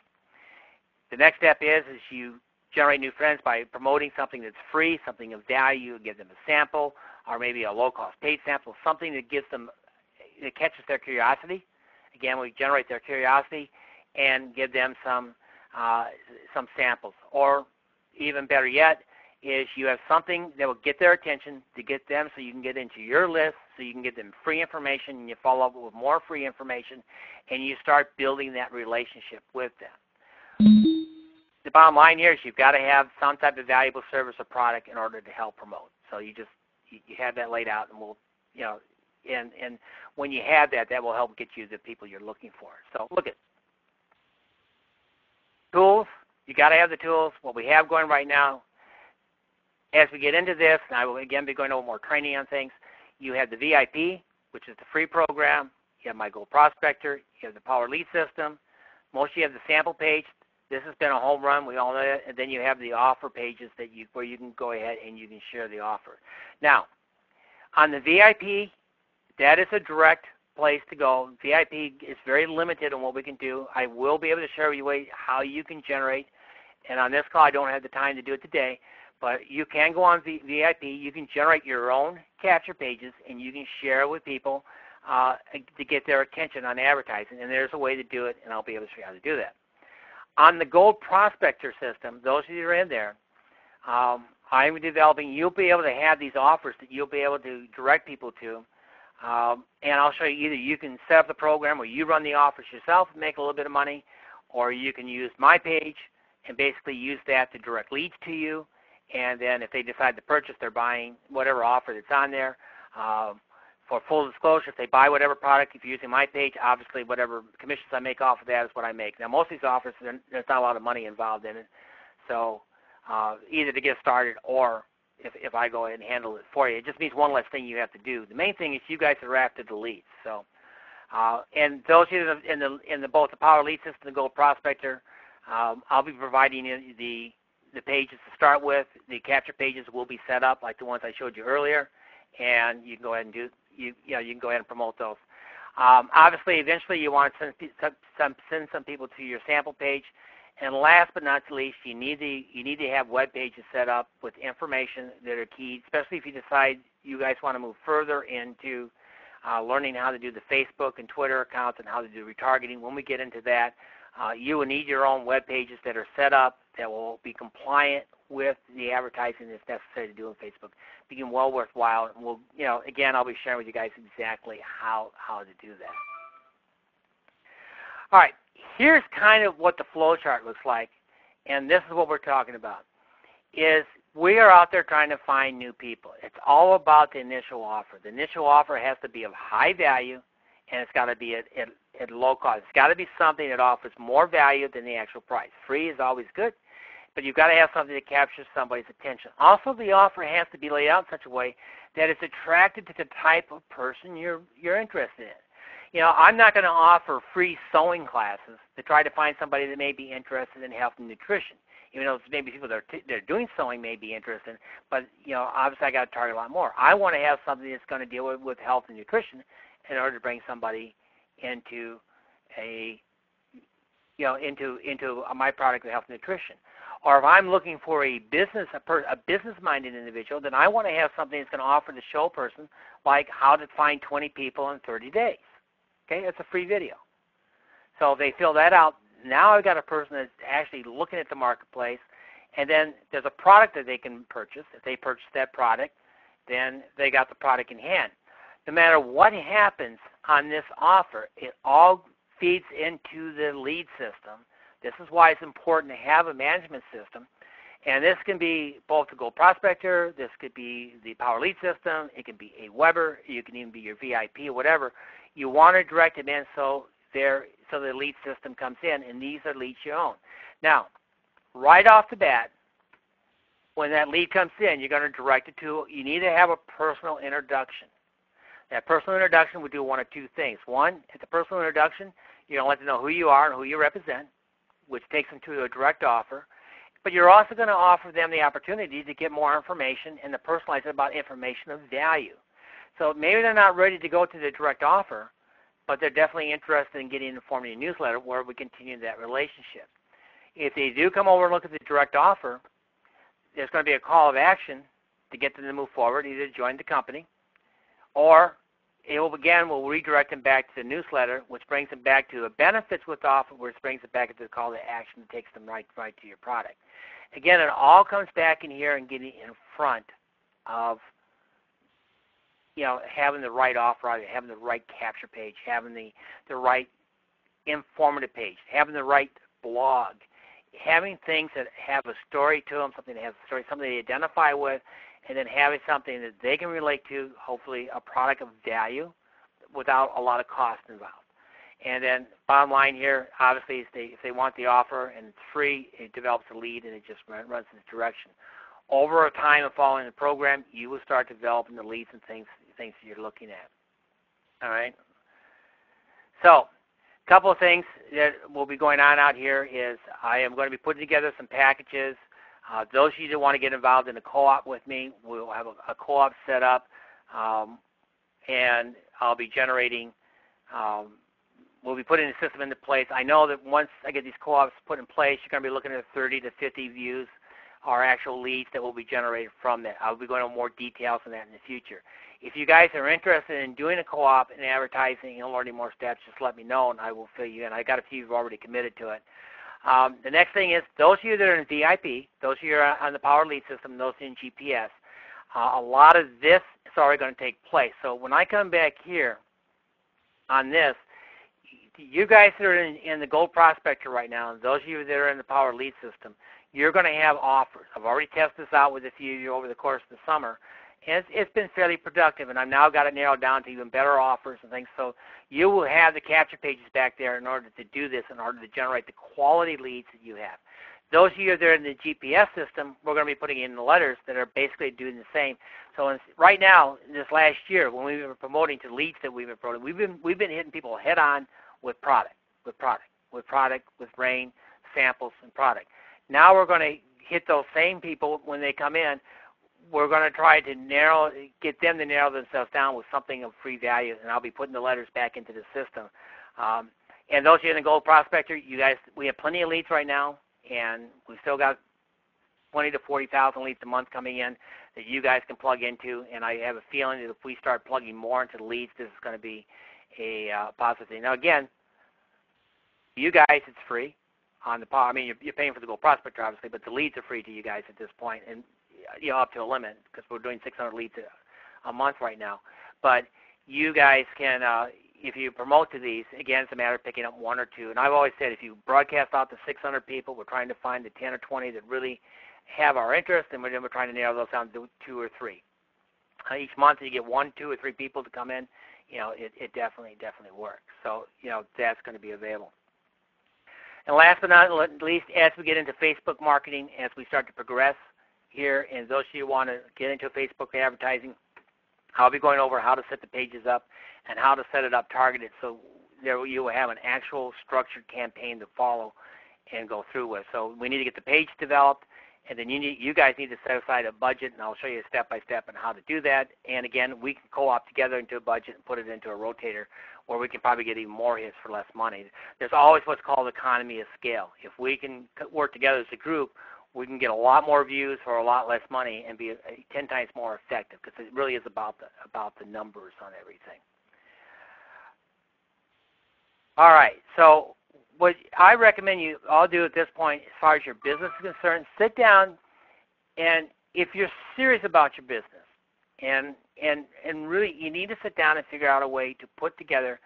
The next step is you generate new friends by promoting something that's free, something of value. You give them a sample or maybe a low-cost paid sample, something that gives them, that catches their curiosity. Again, we generate their curiosity and give them some samples. Or even better yet, is you have something that will get their attention to get them so you can get into your list, so you can get them free information, and you follow up with more free information, and you start building that relationship with them. The bottom line here is you've got to have some type of valuable service or product in order to help promote. So you have that laid out, and and when you have that, that will help get you the people you're looking for. So look at tools. You got to have the tools. What we have going right now, as we get into this, and I will again be going over more training on things, you have the VIP, which is the free program. You have my Gold Prospector. You have the Power Lead System. Most of you have the sample page. This has been a home run. We all know that. And then you have the offer pages where you can go ahead and you can share the offer. Now, on the VIP, that is a direct place to go. VIP is very limited on what we can do. I will be able to share with you how you can generate. And on this call, I don't have the time to do it today. But you can go on VIP. You can generate your own capture pages, and you can share with people to get their attention on advertising. And there's a way to do it, and I'll be able to show you how to do that. On the Gold Prospector system, those of you that are in there, I'm developing. You'll be able to have these offers that you'll be able to direct people to. And I'll show you either you can set up the program or you run the offers yourself and make a little bit of money, or you can use my page and basically use that to direct leads to you. And then if they decide to purchase, they're buying whatever offer that's on there. For full disclosure, if they buy whatever product, if you're using my page, obviously whatever commissions I make off of that is what I make. Now, most of these offers, there's not a lot of money involved in it. So either to get started or if I go ahead and handle it for you. It just means one less thing you have to do. The main thing is you guys are after the leads. So, and those of you in both the Power Lead System and the Gold Prospector, I'll be providing you the pages to start with. The capture pages will be set up like the ones I showed you earlier, and you can go ahead and you can go ahead and promote those. Obviously, eventually you want to send some people to your sample page. And last but not least, you need to have web pages set up with information that are key, especially if you decide you guys want to move further into learning how to do the Facebook and Twitter accounts and how to do retargeting. When we get into that, you will need your own web pages that are set up that will be compliant with the advertising that's necessary to do on Facebook. Become well worthwhile. And we'll, again, I'll be sharing with you guys exactly how to do that. All right. Here's kind of what the flow chart looks like, and this is what we're talking about, is we are out there trying to find new people. It's all about the initial offer. The initial offer has to be of high value, and it's got to be at low cost. It's got to be something that offers more value than the actual price. Free is always good, but you've got to have something that captures somebody's attention. Also, the offer has to be laid out in such a way that it's attracted to the type of person you're interested in. I'm not going to offer free sewing classes to try to find somebody that may be interested in health and nutrition. Even though maybe people that are doing sewing may be interested, but obviously I got to target a lot more. I want to have something that's going to deal with health and nutrition in order to bring somebody into into my product of health and nutrition. Or if I'm looking for a business-minded individual, then I want to have something that's going to offer the show person like how to find 20 people in 30 days. Okay, it's a free video. So if they fill that out, now I've got a person that's actually looking at the marketplace, and then there's a product that they can purchase. If they purchase that product, then they got the product in hand. No matter what happens on this offer, it all feeds into the lead system. This is why it's important to have a management system. And this can be both the Gold Prospector, this could be the Power Lead System, it can be a Weber, you can even be your VIP or whatever. You want to direct them in so the lead system comes in, and these are leads you own. Now, right off the bat, when that lead comes in, you're going to direct it to, you need to have a personal introduction. That personal introduction would do one of two things. One, at the personal introduction, you're going to let them know who you are and who you represent, which takes them to a direct offer. But you're also going to offer them the opportunity to get more information and to personalize it about information of value. So maybe they're not ready to go to the direct offer, but they're definitely interested in getting informed in a newsletter where we continue that relationship. If they do come over and look at the direct offer, there's going to be a call of action to get them to move forward, either to join the company, or it will, again, we'll redirect them back to the newsletter, which brings them back to the benefits with the offer, which brings them back to the call to action that takes them right to your product. Again, it all comes back in here and getting in front of having the right offer, having the right capture page, having the right informative page, having the right blog, having things that have a story to them, something that has a story, something they identify with, and then having something that they can relate to, hopefully a product of value without a lot of cost involved. And then bottom line here, obviously, if they want the offer and it's free, it develops a lead and it just runs in this direction. Over a time of following the program, you will start developing the leads and things that you're looking at. All right? So a couple of things that will be going on out here is I am going to be putting together some packages. Those of you that want to get involved in a co-op with me, we'll have a co-op set up, and I'll be generating, we'll be putting the system into place. I know that once I get these co-ops put in place, you're going to be looking at 30 to 50 views are actual leads that will be generated from that. I'll be going into more details on that in the future. If you guys are interested in doing a co-op and advertising and learning more steps, just let me know and I will fill you in. I got a few who've already committed to it. The next thing is those of you that are in VIP, those of you who are on the Power Lead System, those in GPS, a lot of this is already going to take place. So when I come back here on this, you guys that are in the Gold Prospector right now, and those of you that are in the Power Lead System, you're going to have offers. I've already tested this out with a few of you over the course of the summer, and it's been fairly productive, and I've now got it narrowed down to even better offers and things. So you will have the capture pages back there in order to do this, in order to generate the quality leads that you have. Those of you that are in the GPS system, we're going to be putting in the letters that are basically doing the same. So right now, this last year, when we were promoting to leads that we've been promoting, we've been hitting people head on with product, with rain, samples, and product. Now we're going to hit those same people when they come in. We're going to try to get them to narrow themselves down with something of free value, and I'll be putting the letters back into the system. And those of you in the Gold Prospector, you guys, we have plenty of leads right now, and we've still got 20 to 40,000 leads a month coming in that you guys can plug into, and I have a feeling that if we start plugging more into the leads, this is going to be a positive thing. Now, again, you guys, it's free on the Power. I mean, you're paying for the Gold Prospector, obviously, but the leads are free to you guys at this point, and up to a limit because we're doing 600 leads a month right now. But you guys can, if you promote to these, again, it's a matter of picking up one or two. And I've always said if you broadcast out to 600 people, we're trying to find the 10 or 20 that really have our interest, and we're trying to narrow those down to 2 or 3. Each month you get 1, 2, or 3 people to come in. It definitely works. So that's going to be available. And last but not least, as we get into Facebook marketing, as we start to progress here, and those of you who want to get into Facebook advertising, I'll be going over how to set the pages up and how to set it up targeted so there you will have an actual structured campaign to follow and go through with. So we need to get the page developed, and then you guys need to set aside a budget, and I'll show you step by step on how to do that. And again, we can co-op together into a budget and put it into a rotator where we can probably get even more hits for less money. There's always what's called economy of scale. If we can work together as a group, we can get a lot more views for a lot less money and be 10 times more effective because it really is about the numbers on everything. All right, so what I recommend you all do at this point as far as your business is concerned, sit down, and if you're serious about your business, and really you need to sit down and figure out a way to put together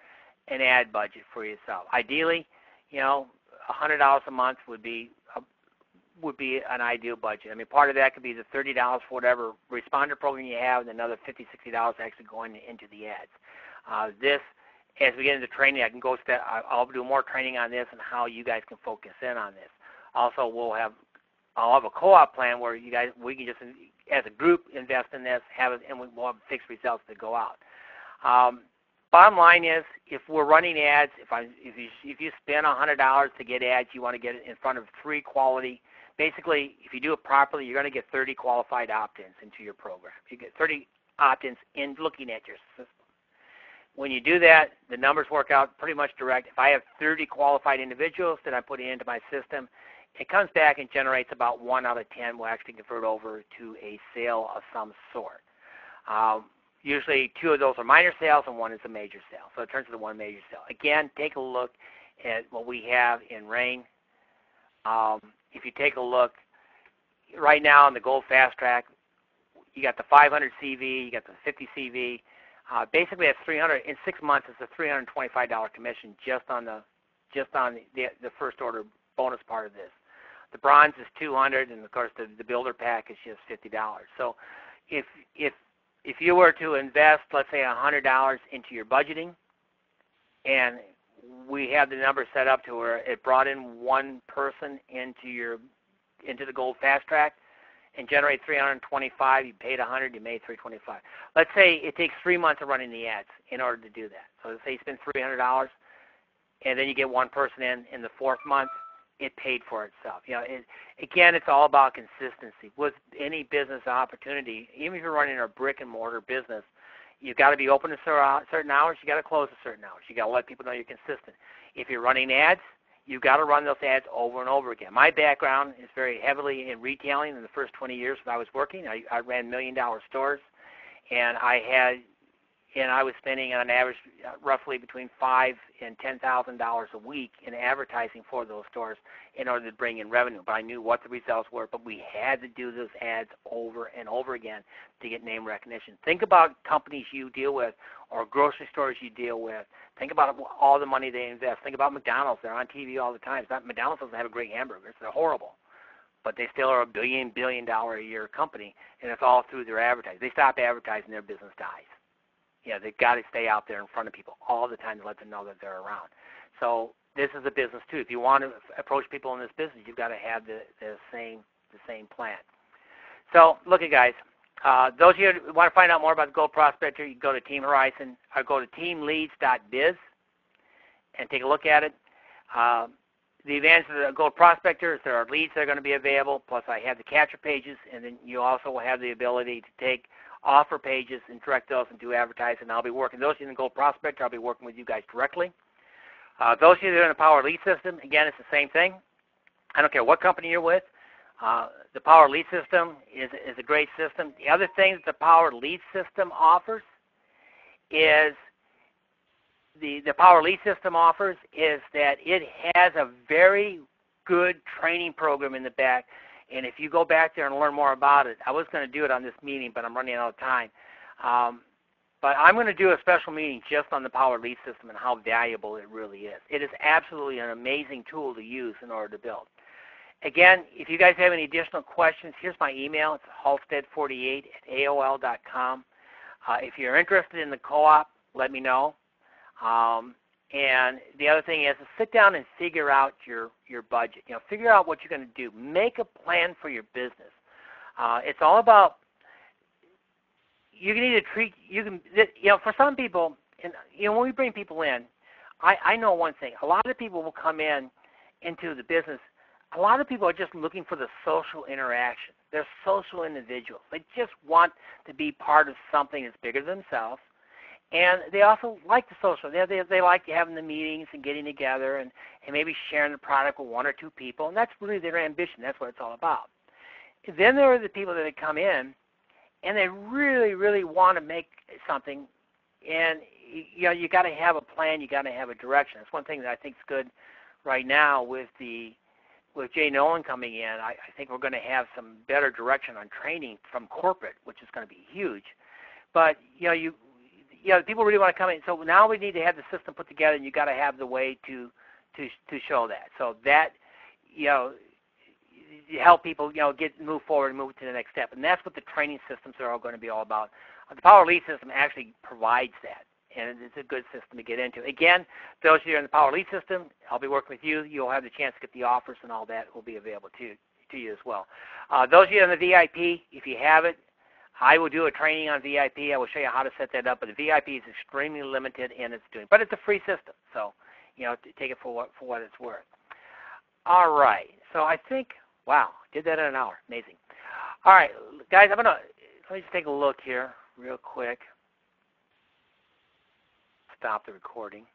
an ad budget for yourself. Ideally, $100 a month would be an ideal budget. I mean, part of that could be the $30 for whatever responder program you have, and another $50, $60 actually going into the ads. As we get into training, I'll do more training on this and how you guys can focus in on this. Also, I'll have a co-op plan where we can just, as a group, invest in this, and we'll have fixed results that go out. Bottom line is, if we're running ads, if you spend $100 to get ads, you want to get it in front of 3 quality. Basically, if you do it properly, you're going to get 30 qualified opt-ins into your program. You get 30 opt-ins in looking at your system. When you do that, the numbers work out pretty much direct. If I have 30 qualified individuals that I'm putting into my system, it comes back and generates about 1 out of 10 will actually convert over to a sale of some sort. Usually 2 of those are minor sales and 1 is a major sale. So it turns into 1 major sale. Again, take a look at what we have in RAIN. If you take a look, right now in the Gold Fast Track, you got the 500 CV, you got the 50 CV. Basically, that's 300 in 6 months. It's a $325 commission just on the first order bonus part of this. The bronze is $200, and of course the builder pack is just $50. So if you were to invest, let's say $100 into your budgeting, and we have the number set up to where it brought in 1 person into the Gold Fast Track and generate $325, you paid $100, you made $325. Let's say it takes 3 months of running the ads in order to do that. So let's say you spend $300, and then you get 1 person in the 4th month, it paid for itself. Again, it's all about consistency. With any business opportunity, even if you're running a brick and mortar business, you've got to be open to certain hours. You got to close at certain hours. You got to let people know you're consistent. If you're running ads, you've got to run those ads over and over again. My background is very heavily in retailing. In the first 20 years that I was working, I ran $1 million stores, and I was spending on average roughly between $5,000 and $10,000 a week in advertising for those stores in order to bring in revenue. But I knew what the results were, but we had to do those ads over and over again to get name recognition. Think about companies you deal with or grocery stores you deal with. Think about all the money they invest. Think about McDonald's. They're on TV all the time. McDonald's doesn't have a great hamburgers. They're horrible. But they still are a $1 billion a year company, and it's all through their advertising. They stop advertising, their business dies. They've got to stay out there in front of people all the time to let them know that they're around. So this is a business too. If you want to approach people in this business, you've got to have the same plan. So look, guys, those of you who want to find out more about the Gold Prospector, you can go to Team Horizon or go to teamleads.biz and take a look at it. The advantage of the Gold Prospector is there are leads that are going to be available, plus I have the capture pages, and then you also will have the ability to take offer pages and direct those and do advertising. I'll be working, those of you in the Gold Prospector, I'll be working with you guys directly. Those of you that are in the Power Lead System, again, it's the same thing. I don't care what company you're with. The Power Lead System is a great system. The other thing that the Power Lead System offers is the Power Lead System offers is that it has a very good training program in the back. And if you go back there and learn more about it, I was going to do it on this meeting, but I'm running out of time. But I'm going to do a special meeting just on the Power Lead System and how valuable it really is. It is absolutely an amazing tool to use in order to build. Again, if you guys have any additional questions, here's my email. It's halstead48@aol.com. If you're interested in the co-op, let me know. And the other thing is to sit down and figure out your budget. Figure out what you're going to do. Make a plan for your business. It's all about, you can either treat, for some people, and when we bring people in, I know one thing. A lot of people will come into the business. A lot of people are just looking for the social interaction. They're social individuals. They just want to be part of something that's bigger than themselves. And they also like the social. They like having the meetings and getting together and maybe sharing the product with one or two people. And that's really their ambition. That's what it's all about. Then there are the people that come in, and they really, really want to make something. And you got to have a plan. You got to have a direction. That's one thing that I think is good right now with Jay Nolan coming in. I think we're going to have some better direction on training from corporate, which is going to be huge. But people really want to come in. So now we need to have the system put together, and you got to have the way to show that. So that help people move forward and move to the next step. And that's what the training systems are all going to be all about. The Power Lead System actually provides that, and it's a good system to get into. Again, those of you in the Power Lead System, I'll be working with you. You'll have the chance to get the offers, and all that will be available to you as well. Those of you in the VIP, if you have it, I will do a training on VIP. I will show you how to set that up. But the VIP is extremely limited, and but it's a free system. So, take it for what it's worth. All right. So I think, wow, did that in an hour. Amazing. All right, guys, let me just take a look here real quick. Stop the recording.